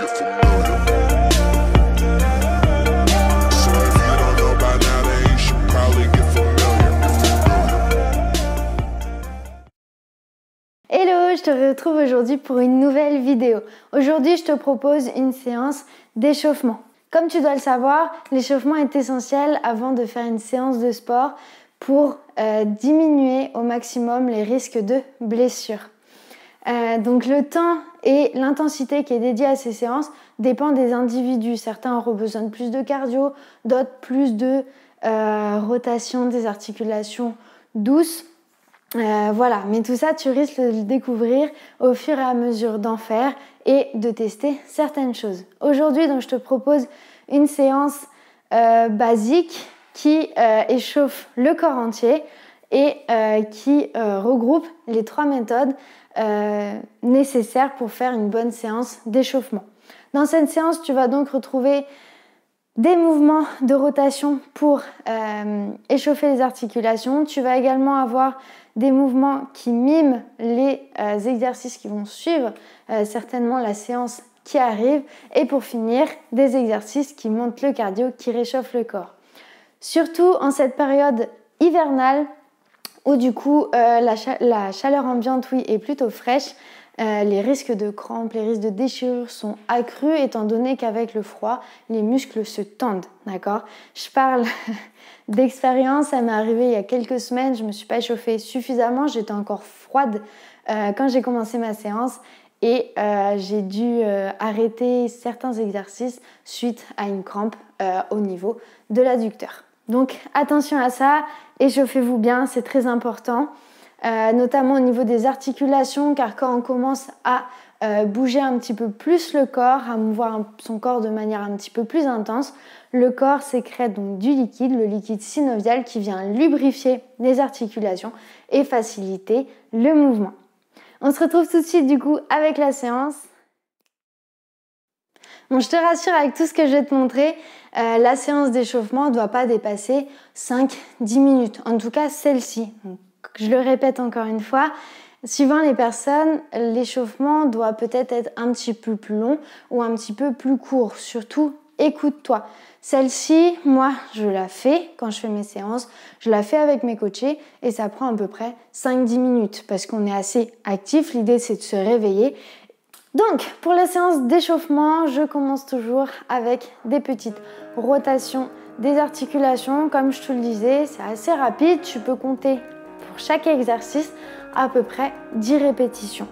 get familiar. So if you don't know by now, then you should probably get familiar. Hello, je te retrouve aujourd'hui pour une nouvelle vidéo. Aujourd'hui, je te propose une séance d'échauffement. Comme tu dois le savoir, l'échauffement est essentiel avant de faire une séance de sport pour diminuer au maximum les risques de blessures. Donc le temps et l'intensité qui est dédiée à ces séances dépend des individus. Certains auront besoin de plus de cardio, d'autres plus de rotation des articulations douces. Voilà, mais tout ça, tu risques de le découvrir au fur et à mesure d'en faire et de tester certaines choses. Aujourd'hui, donc, je te propose une séance basique qui échauffe le corps entier et qui regroupe les 3 méthodes nécessaires pour faire une bonne séance d'échauffement. Dans cette séance, tu vas donc retrouver des mouvements de rotation pour échauffer les articulations. Tu vas également avoir des mouvements qui miment les exercices qui vont suivre certainement la séance qui arrive. Et pour finir, des exercices qui montent le cardio, qui réchauffent le corps. Surtout en cette période hivernale où du coup la chaleur ambiante est plutôt fraîche. Les risques de crampes, les risques de déchirure sont accrus étant donné qu'avec le froid, les muscles se tendent, d'accord ? Je parle d'expérience, ça m'est arrivé il y a quelques semaines, je ne me suis pas échauffée suffisamment, j'étais encore froide quand j'ai commencé ma séance et j'ai dû arrêter certains exercices suite à une crampe au niveau de l'adducteur. Donc attention à ça, échauffez-vous bien, c'est très important. Notamment au niveau des articulations, car quand on commence à bouger un petit peu plus le corps, à mouvoir son corps de manière un petit peu plus intense, le corps sécrète donc du liquide, le liquide synovial qui vient lubrifier les articulations et faciliter le mouvement. On se retrouve tout de suite du coup avec la séance. Bon, je te rassure avec tout ce que je vais te montrer, la séance d'échauffement ne doit pas dépasser 5-10 minutes, en tout cas celle-ci. Je le répète encore une fois, suivant les personnes, l'échauffement doit peut-être être un petit peu plus long ou un petit peu plus court. Surtout, écoute-toi. Celle-ci, moi, je la fais quand je fais mes séances, je la fais avec mes coachés et ça prend à peu près 5-10 minutes parce qu'on est assez actif. L'idée, c'est de se réveiller. Donc, pour la séance d'échauffement, je commence toujours avec des petites rotations des articulations. Comme je te le disais, c'est assez rapide, tu peux compter pour chaque exercice à peu près 10 répétitions.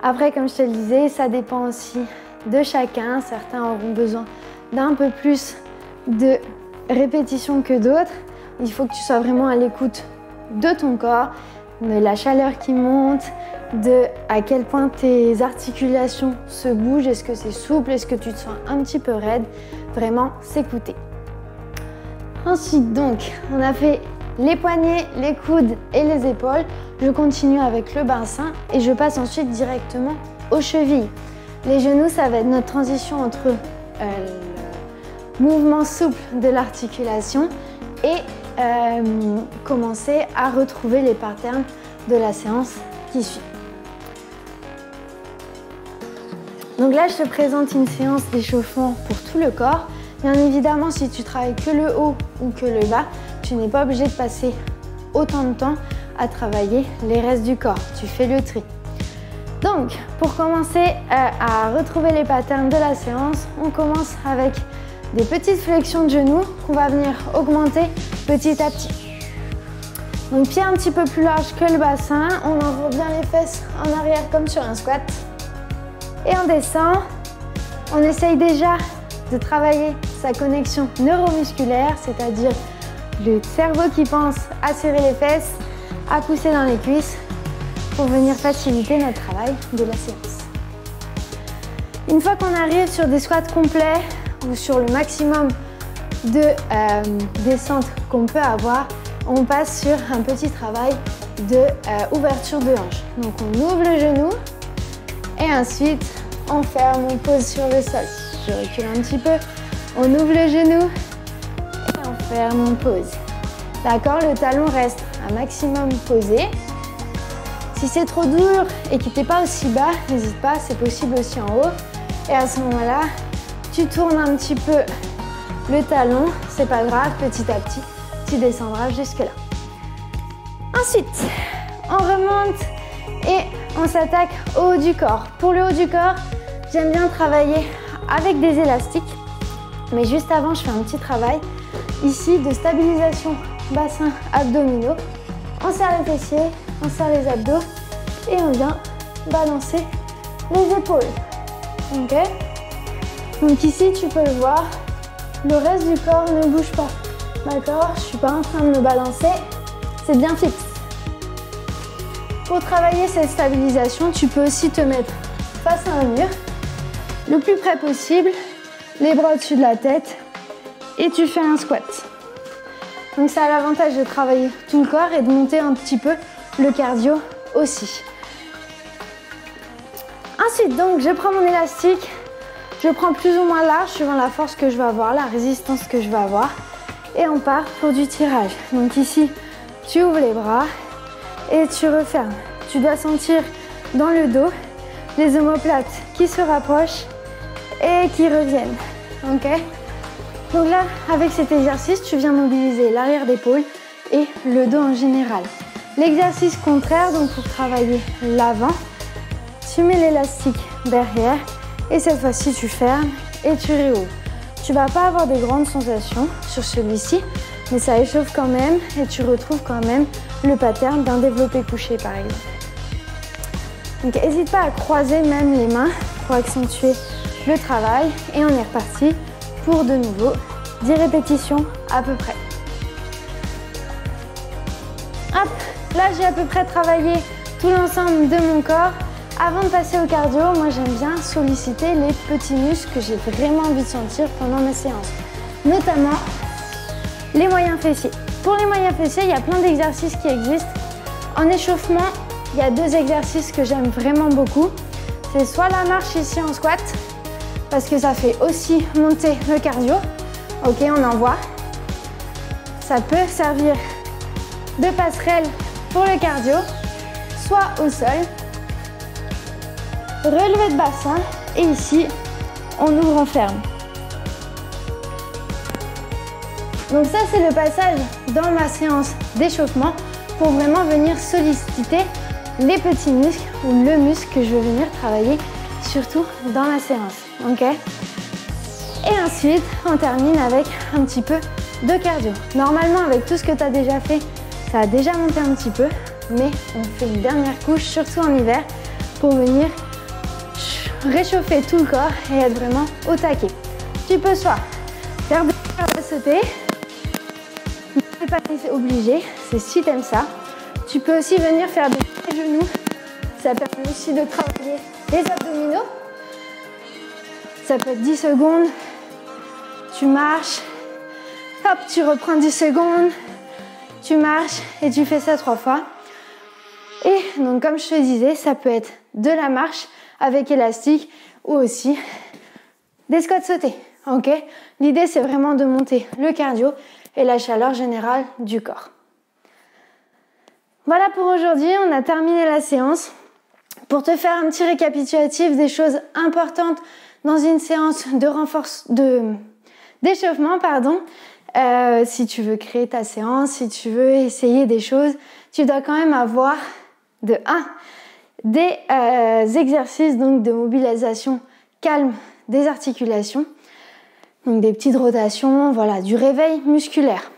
Après, comme je te le disais, ça dépend aussi de chacun. Certains auront besoin d'un peu plus de répétitions que d'autres. Il faut que tu sois vraiment à l'écoute de ton corps, de la chaleur qui monte, de à quel point tes articulations se bougent. Est-ce que c'est souple? Est-ce que tu te sens un petit peu raide? Vraiment, s'écouter. Ensuite, donc, on a fait les poignets, les coudes et les épaules. Je continue avec le bassin et je passe ensuite directement aux chevilles. Les genoux, ça va être notre transition entre le mouvement souple de l'articulation et commencer à retrouver les patterns de la séance qui suit. Donc là, je te présente une séance d'échauffement pour tout le corps. Bien évidemment, si tu travailles que le haut ou que le bas, tu n'es pas obligé de passer autant de temps à travailler les restes du corps. Tu fais le tri. Donc, pour commencer à retrouver les patterns de la séance, on commence avec des petites flexions de genoux qu'on va venir augmenter petit à petit. Donc, pied un petit peu plus large que le bassin. On enroule bien les fesses en arrière comme sur un squat. Et on descend. On essaye déjà de travailler sa connexion neuromusculaire, c'est-à-dire le cerveau qui pense à serrer les fesses, à pousser dans les cuisses pour venir faciliter notre travail de la séance. Une fois qu'on arrive sur des squats complets ou sur le maximum de descente qu'on peut avoir, on passe sur un petit travail de ouverture de hanche. Donc on ouvre le genou et ensuite on ferme, on pose sur le sol. Je recule un petit peu, on ouvre le genou et on ferme, on pose. D'accord, le talon reste un maximum posé. Si c'est trop dur et qu'il n'était pas aussi bas, n'hésite pas, c'est possible aussi en haut. Et à ce moment-là, tu tournes un petit peu le talon, c'est pas grave, petit à petit, tu descendras jusque là. Ensuite, on remonte et on s'attaque au haut du corps. Pour le haut du corps, j'aime bien travailler avec des élastiques, mais juste avant, je fais un petit travail ici de stabilisation bassin abdominaux. On serre les fessiers, on serre les abdos et on vient balancer les épaules. Ok? Donc ici, tu peux le voir, le reste du corps ne bouge pas. D'accord? Je ne suis pas en train de me balancer, c'est bien fixe. Pour travailler cette stabilisation, tu peux aussi te mettre face à un mur, le plus près possible, les bras au-dessus de la tête et tu fais un squat. Donc ça a l'avantage de travailler tout le corps et de monter un petit peu le cardio aussi. Ensuite, donc, je prends mon élastique, je prends plus ou moins large suivant la force que je vais avoir, la résistance que je vais avoir et on part pour du tirage. Donc ici, tu ouvres les bras et tu refermes. Tu dois sentir dans le dos les omoplates qui se rapprochent et qui reviennent. Ok? Donc là, avec cet exercice, tu viens mobiliser l'arrière d'épaule et le dos en général. L'exercice contraire, donc pour travailler l'avant, tu mets l'élastique derrière et cette fois-ci, tu fermes et tu réouvres. Tu ne vas pas avoir des grandes sensations sur celui-ci, mais ça échauffe quand même et tu retrouves quand même le pattern d'un développé couché par exemple. Donc n'hésite pas à croiser même les mains pour accentuer le travail et on est reparti pour de nouveau 10 répétitions à peu près. Hop, là j'ai à peu près travaillé tout l'ensemble de mon corps. Avant de passer au cardio, moi j'aime bien solliciter les petits muscles que j'ai vraiment envie de sentir pendant ma séance, notamment les moyens fessiers. Pour les moyens fessiers, il y a plein d'exercices qui existent. En échauffement, il y a 2 exercices que j'aime vraiment beaucoup. C'est soit la marche ici en squat, parce que ça fait aussi monter le cardio. Ok, on envoie. Ça peut servir de passerelle pour le cardio, soit au sol. Relevé de bassin et ici, on ouvre, on ferme. Donc ça, c'est le passage dans ma séance d'échauffement pour vraiment venir solliciter les petits muscles ou le muscle que je veux venir travailler, surtout dans la séance. Ok? Et ensuite, on termine avec un petit peu de cardio. Normalement, avec tout ce que tu as déjà fait, ça a déjà monté un petit peu, mais on fait une dernière couche, surtout en hiver, pour venir réchauffer tout le corps et être vraiment au taquet. Tu peux soit faire des jambes à sauter, mais pas obligé, c'est si tu aimes ça. Tu peux aussi venir faire des genoux, ça permet aussi de travailler les abdominaux. Ça peut être 10 secondes, tu marches, hop, tu reprends 10 secondes, tu marches et tu fais ça 3 fois. Et donc comme je te disais, ça peut être de la marche avec élastique ou aussi des squats sautés. Ok? L'idée c'est vraiment de monter le cardio et la chaleur générale du corps. Voilà pour aujourd'hui, on a terminé la séance. Pour te faire un petit récapitulatif des choses importantes dans une séance d'échauffement, si tu veux créer ta séance, si tu veux essayer des choses, tu dois quand même avoir de 1 des exercices donc de mobilisation calme des articulations, donc des petites rotations, voilà, du réveil musculaire.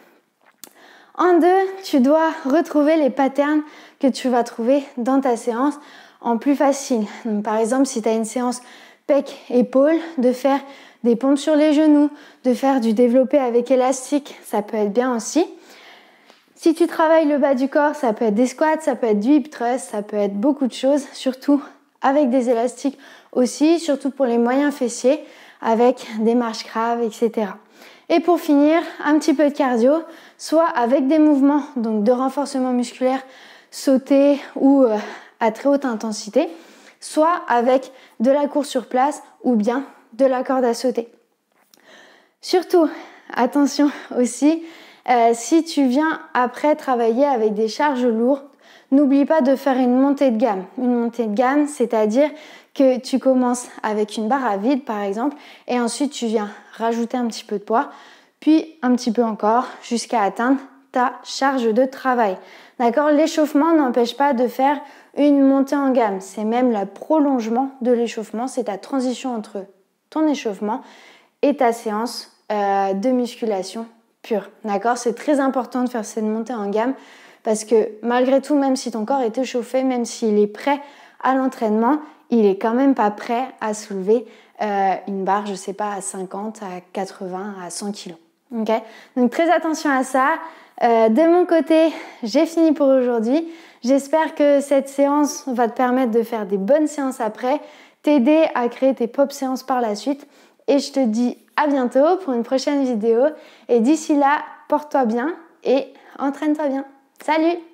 En 2, tu dois retrouver les patterns que tu vas trouver dans ta séance en plus facile. Donc, par exemple, si tu as une séance pec-épaule, de faire des pompes sur les genoux, de faire du développé avec élastique, ça peut être bien aussi. Si tu travailles le bas du corps, ça peut être des squats, ça peut être du hip thrust, ça peut être beaucoup de choses, surtout avec des élastiques aussi, surtout pour les moyens fessiers, avec des marches craves, etc. Et pour finir, un petit peu de cardio, soit avec des mouvements donc de renforcement musculaire, sauter ou à très haute intensité, soit avec de la course sur place ou bien de la corde à sauter. Surtout, attention aussi, si tu viens après travailler avec des charges lourdes, n'oublie pas de faire une montée de gamme. Une montée de gamme, c'est-à-dire que tu commences avec une barre à vide par exemple et ensuite tu viens rajouter un petit peu de poids, puis un petit peu encore jusqu'à atteindre ta charge de travail. D'accord? L'échauffement n'empêche pas de faire une montée en gamme. C'est même le prolongement de l'échauffement. C'est ta transition entre ton échauffement et ta séance de musculation pure. D'accord? C'est très important de faire cette montée en gamme parce que malgré tout, même si ton corps est échauffé, même s'il est prêt à l'entraînement, il est quand même pas prêt à soulever une barre, je sais pas, à 50, à 80, à 100 kg. Okay? Donc très attention à ça. De mon côté, j'ai fini pour aujourd'hui. J'espère que cette séance va te permettre de faire des bonnes séances après, t'aider à créer tes pop séances par la suite. Et je te dis à bientôt pour une prochaine vidéo. Et d'ici là, porte-toi bien et entraîne-toi bien. Salut!